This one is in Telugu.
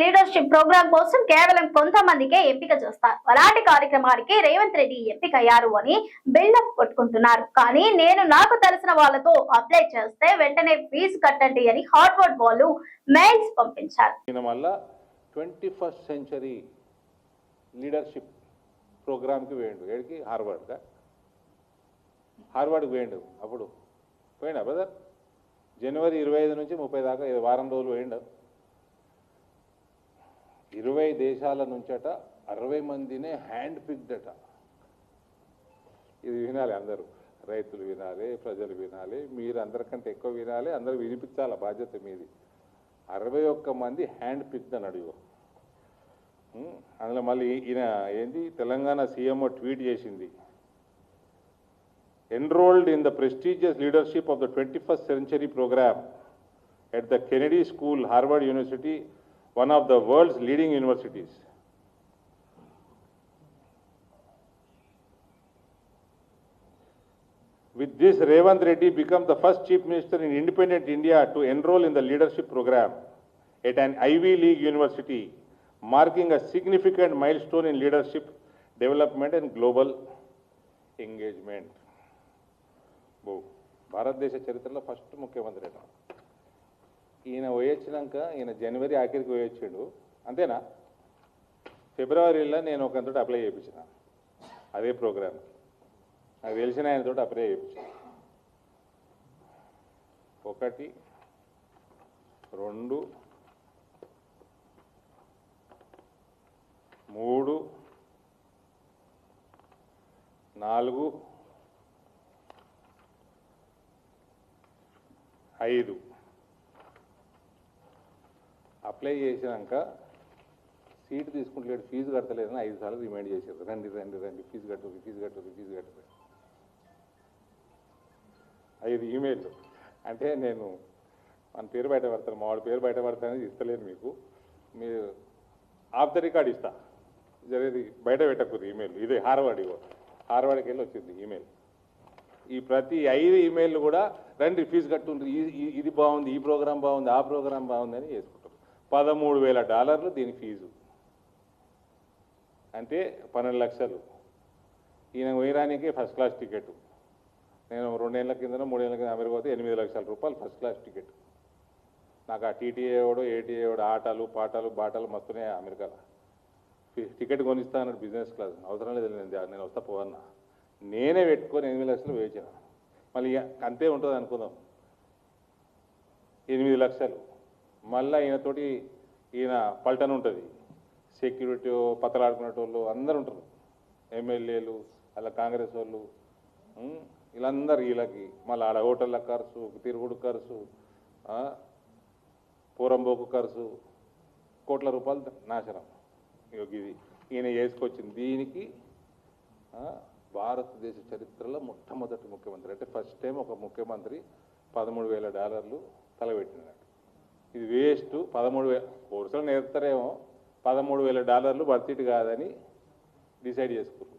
లీడర్షిప్ ప్రోగ్రాం కోసం కేవలం కొంతమందికే ఎంపిక చేస్తారు. అలాంటి కార్యక్రమానికి రేవంత్ రెడ్డి ఎంపికయ్యారు అని బిల్డప్ కొట్టుకుంటున్నారు. కానీ నేను నాకు తెలిసిన వాళ్ళతో అప్లై చేస్తే వెంటనే ఫీజు కట్టండి అని హార్వర్డ్ వాళ్ళు మెయిల్స్ పంపించారు. 21st సెంచరీ లీడర్షిప్ ప్రోగ్రామ్కి వేయండు. ఏడికి? హార్వర్డ్కి వేయండు. అప్పుడు పోయినా బ్రదర్ జనవరి 25 నుంచి 30 దాకా వారం రోజులు వేయండు. 20 దేశాల నుంచట 60 మందినే హ్యాండ్ పిక్డ్ అట. ఇది వినాలి, అందరూ రైతులు వినాలి, ప్రజలు వినాలి, మీరు అందరికంటే ఎక్కువ వినాలి, అందరూ వినిపించాల బాధ్యత మీది. 61 మంది హ్యాండ్ పిక్డ్ అని అడుగు. అందులో మళ్ళీ ఈయన ఏంది తెలంగాణ సీఎంఓ ట్వీట్ చేసింది, enrolled in the prestigious leadership of the 21st century program at the Kennedy School, Harvard University, one of the world's leading universities. With this, Revanth Reddy becomes the first Chief Minister in independent India to enroll in the leadership program at an Ivy League university, marking a significant milestone in leadership development and global engagement. భారతదేశ చరిత్రలో ఫస్ట్ ముఖ్యమంత్రి అయినా ఈయన పోయొచ్చినాక ఈయన జనవరి ఆఖరికి పోయొచ్చాడు. అంతేనా? ఫిబ్రవరిలో నేను ఒకంతటి అప్లై చేయించిన అదే ప్రోగ్రామ్. నాకు తెలిసిన ఆయనతో అప్లై చేయించిన 1, 2, 3, 4, 5 అప్లై చేసినాక సీటు తీసుకుంటలేడు, ఫీజు కట్టలేదని 5 సార్లు రిమైండ్ చేశారు. రండి ఫీజు కట్టరు. 5 ఈమెయిల్లు. అంటే నేను మన పేరు బయట పెడతాను, మా వాడి పేరు బయట పెడతానని ఇస్తలేను మీకు. మీరు ఆఫ్ ద రికార్డ్ ఇస్తా, జరిగేది బయట పెట్టకూడదు ఈమెయిల్. ఇదే హార్వర్డ్కి వెళ్ళి వచ్చింది ఈమెయిల్. ఈ ప్రతి 5 ఈమెయిల్లు కూడా రండి ఫీజు కట్టుండ్రు, ఇది బాగుంది, ఈ ప్రోగ్రాం బాగుంది, ఆ ప్రోగ్రాం బాగుంది అని చేసుకుంటారు. $13,000 దీని ఫీజు, అంటే 12 లక్షలు. ఈయన పోయడానికే ఫస్ట్ క్లాస్ టికెట్. నేను 2 ఏళ్ల కింద 3 ఏళ్ల కింద అమెరికా పోతే $8 లక్షల ఫస్ట్ క్లాస్ టికెట్. నాకు ఆ టీటీఏ వాడు ఏటీఏ వాడు ఆటలు పాటలు బాటలు మస్తున్నాయి అమెరికాలో. టికెట్ కొనిస్తా అన్నాడు బిజినెస్ క్లాస్. అవసరం లేదు, నేను వస్తా పోవన్నా. నేనే పెట్టుకొని 8 లక్షలు వేయించిన. మళ్ళీ అంతే ఉంటుంది అనుకుందాం, 8 లక్షలు. మళ్ళీ ఈయన పల్టన్ ఉంటుంది, సెక్యూరిటీ పత్తలాడుకునేటోళ్ళు అందరూ ఉంటారు, ఎమ్మెల్యేలు అలా కాంగ్రెస్ వాళ్ళు, వీళ్ళందరూ వీళ్ళకి మళ్ళీ ఆడ హోటళ్ళ ఖర్చు, తిరుగుడు ఖర్చు, పూరంబోకు ఖర్చు, కోట్ల రూపాయలు నాశనం. ఇది ఈయన చేసుకొచ్చింది. దీనికి భారతదేశ చరిత్రలో మొట్టమొదటి ముఖ్యమంత్రి, అంటే ఫస్ట్ టైం ఒక ముఖ్యమంత్రి $13,000 తలబెట్టినాడు. ఇది వేస్ట్. 13,000 కోర్సులు నేర్పుతారేమో, $13,000 వర్త్ ఇట్ కాదని డిసైడ్ చేసుకున్నారు.